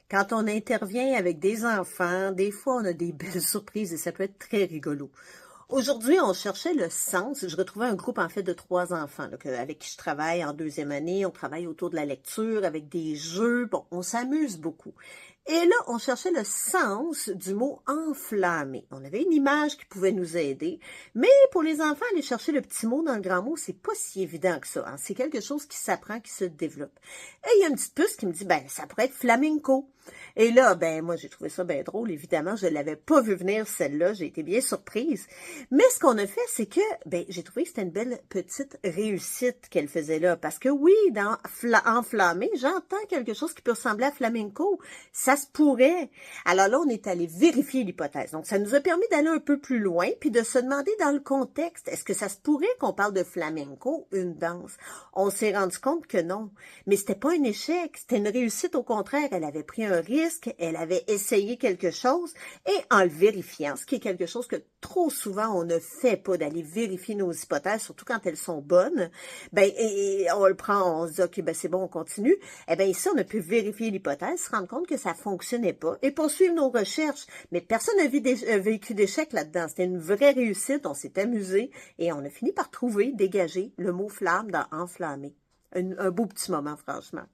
Quand on intervient avec des enfants, des fois, on a des belles surprises et ça peut être très rigolo. Aujourd'hui, on cherchait le sens. Je retrouvais un groupe, en fait, de 3 enfants là, avec qui je travaille en deuxième année. On travaille autour de la lecture avec des jeux. Bon, on s'amuse beaucoup. Et là, on cherchait le sens du mot enflammé. On avait une image qui pouvait nous aider, mais pour les enfants, aller chercher le petit mot dans le grand mot, c'est pas si évident que ça, hein. C'est quelque chose qui s'apprend, qui se développe. Et il y a une petite puce qui me dit, ben, ça pourrait être flamenco. Et là, ben, moi, j'ai trouvé ça bien drôle, évidemment. Je l'avais pas vu venir, celle-là. J'ai été bien surprise. Mais ce qu'on a fait, c'est que, ben, j'ai trouvé que c'était une belle petite réussite qu'elle faisait là. Parce que oui, dans enflammé, j'entends quelque chose qui peut ressembler à flamenco. Ça se pourrait. Alors là, on est allé vérifier l'hypothèse. Donc, ça nous a permis d'aller un peu plus loin, puis de se demander dans le contexte, est-ce que ça se pourrait qu'on parle de flamenco, une danse? On s'est rendu compte que non. Mais c'était pas un échec, c'était une réussite au contraire. Elle avait pris un risque, elle avait essayé quelque chose, et en le vérifiant, ce qui est quelque chose que trop souvent on ne fait pas, d'aller vérifier nos hypothèses, surtout quand elles sont bonnes, ben, et on le prend, on se dit, OK, ben c'est bon, on continue. Eh bien, ici, on a pu vérifier l'hypothèse, se rendre compte que ça fonctionnait pas, et poursuivre nos recherches. Mais personne n'a vécu d'échec là-dedans. C'était une vraie réussite, on s'est amusé, et on a fini par trouver, dégager le mot flamme dans enflammer. Un beau petit moment, franchement.